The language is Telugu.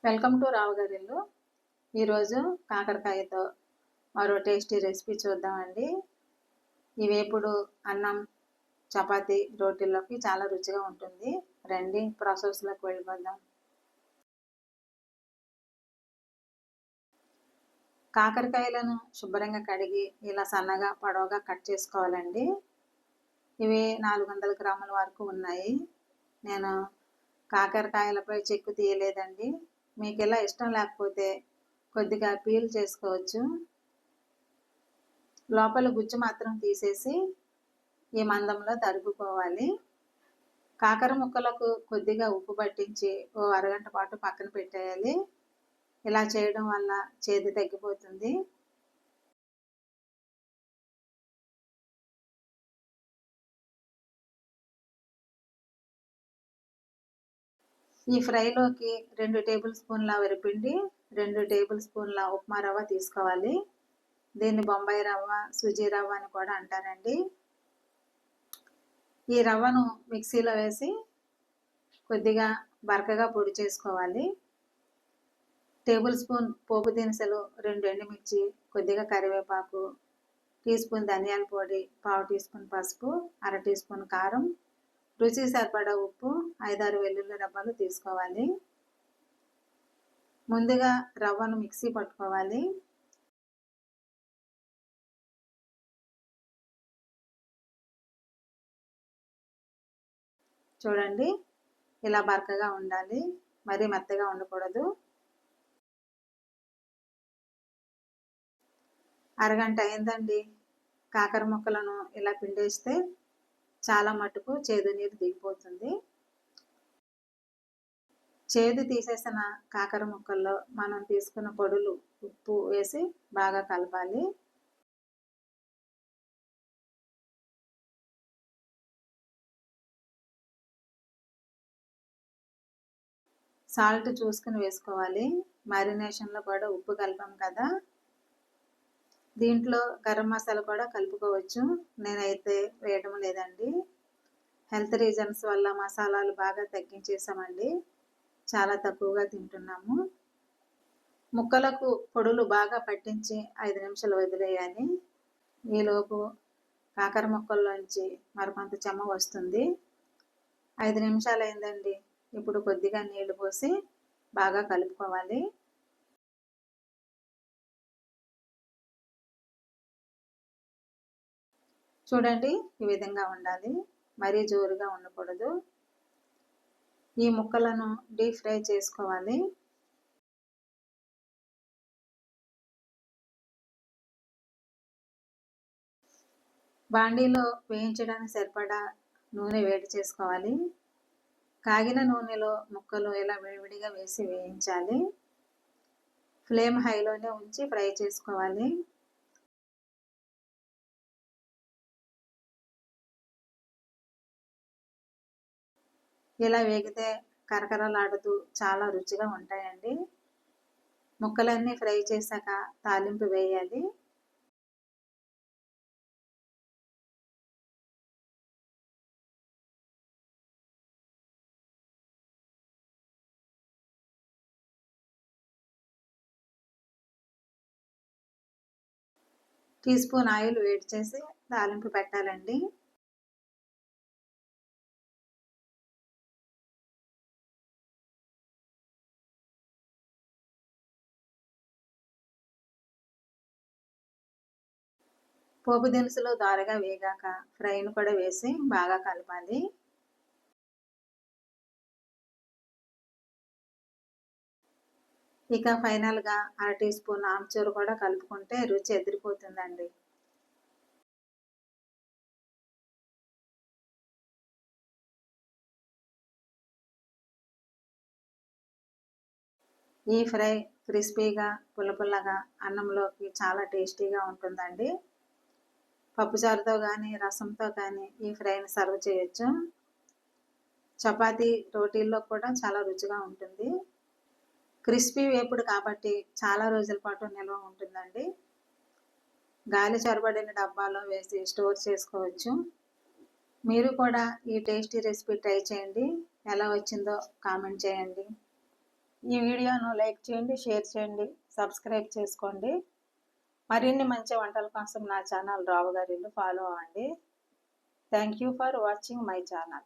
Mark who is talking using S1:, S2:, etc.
S1: వెల్కమ్ టు రావు గారి ఇల్లు. ఈరోజు కాకరకాయతో మరో టేస్టీ రెసిపీ చూద్దామండి. ఈ వేపుడు అన్నం, చపాతీ, రోటీల్లోకి చాలా రుచిగా ఉంటుంది. రండి ప్రాసెస్లోకి వెళ్ళిపోదాం. కాకరకాయలను శుభ్రంగా కడిగి ఇలా సన్నగా పొడవుగా కట్ చేసుకోవాలండి. ఇవి 400 గ్రాముల వరకు ఉన్నాయి. నేను కాకరకాయలపై చెక్కు తీయలేదండి. మీకు ఇలా ఇష్టం లేకపోతే కొద్దిగా పీల్ చేసుకోవచ్చు. లోపల గుజ్జు మాత్రం తీసేసి ఈ మందంలో తరుపుకోవాలి. కాకర ముక్కలకు కొద్దిగా ఉప్పు పట్టించి ఓ అరగంట పాటు పక్కన పెట్టేయాలి. ఇలా చేయడం వల్ల చేదు తగ్గిపోతుంది. ఈ ఫ్రైలోకి 2 టేబుల్ స్పూన్ల వరిపిండి, 2 టేబుల్ స్పూన్ల ఉప్మా రవ్వ తీసుకోవాలి. దీన్ని బొంబాయి రవ్వ, సుజీ రవ్వ అని కూడా అంటారండి. ఈ రవ్వను మిక్సీలో వేసి కొద్దిగా బరకగా పొడి చేసుకోవాలి. టేబుల్ స్పూన్ పోపు దినుసులు, 2 ఎండుమిర్చి, కొద్దిగా కరివేపాకు, టీ స్పూన్ ధనియాల పొడి, పావు టీ స్పూన్ పసుపు, అర టీ స్పూన్ కారం, రుచి సరిపడా ఉప్పు, 5-6 వెల్లుల్లి రెబ్బలు తీసుకోవాలి. ముందుగా రవ్వను మిక్సీ పట్టుకోవాలి. చూడండి, ఇలా బరకగా ఉండాలి, మరీ మెత్తగా ఉండకూడదు. అరగంట అయిందండి. కాకర ముక్కలను ఇలా పిండేస్తే చాలా మటుకు చేదు నీరు దిగిపోతుంది. చేదు తీసేసిన కాకర ముక్కల్లో మనం తీసుకున్న పొడులు, ఉప్పు వేసి బాగా కలపాలి. సాల్ట్ చూసుకుని వేసుకోవాలి. మ్యారినేషన్లో కూడా ఉప్పు కలిపాం కదా. దీంట్లో గరం మసాలా కూడా కలుపుకోవచ్చు. నేనైతే వేయడం లేదండి. హెల్త్ రీజన్స్ వల్ల మసాలాలు బాగా తగ్గించేసామండి. చాలా తక్కువగా తింటున్నాము. ముక్కలకు పొడులు బాగా పట్టించి 5 నిమిషాలు వదిలేయాలి. ఈలోపు కాకర ముక్కల్లోంచి మరికొంత చెమ్మ వస్తుంది. 5 నిమిషాలు అయిందండి. ఇప్పుడు కొద్దిగా నీళ్లు పోసి బాగా కలుపుకోవాలి. చూడండి, ఈ విధంగా ఉండాలి, మరీ జోరుగా ఉండకూడదు. ఈ ముక్కలను డీప్ ఫ్రై చేసుకోవాలి. బాండీలో వేయించడానికి సరిపడా నూనె వేడి చేసుకోవాలి. కాగిన నూనెలో ముక్కలు ఇలా విడివిడిగా వేసి వేయించాలి. ఫ్లేమ్ హైలోనే ఉంచి ఫ్రై చేసుకోవాలి. ఇలా వేగితే కరకరలాడుతూ చాలా రుచిగా ఉంటాయండి. ముక్కలన్నీ ఫ్రై చేశాక తాలింపు వేయాలి. టీ స్పూన్ ఆయిల్ వేడి చేసి తాలింపు పెట్టాలండి. పోపు దినుసులు దోరగా వేగాక ఫ్రైను కూడా వేసి బాగా కలపాలి. ఇక ఫైనల్గా అర టీ స్పూన్ ఆమ్చూరు కూడా కలుపుకుంటే రుచి ఎదిరిపోతుందండి. ఈ ఫ్రై క్రిస్పీగా పుల్లపుల్లగా అన్నంలోకి చాలా టేస్టీగా ఉంటుందండి. పప్పుచారుతో కానీ రసంతో కానీ ఈ ఫ్రైని సర్వ్ చేయొచ్చు. చపాతీ, రోటీల్లో కూడా చాలా రుచిగా ఉంటుంది. క్రిస్పీ వేపుడు కాబట్టి చాలా రోజుల పాటు నిల్వ ఉంటుందండి. గాలి చొరబడిన డబ్బాలో వేసి స్టోర్ చేసుకోవచ్చు. మీరు కూడా ఈ టేస్టీ రెసిపీ ట్రై చేయండి. ఎలా వచ్చిందో కామెంట్ చేయండి. ఈ వీడియోను లైక్ చేయండి, షేర్ చేయండి, సబ్స్క్రైబ్ చేసుకోండి. మరిన్ని మంచి వంటల కోసం నా ఛానల్ రావు గారి ఇల్లు ఫాలో అవ్వండి. Thank you for watching my channel.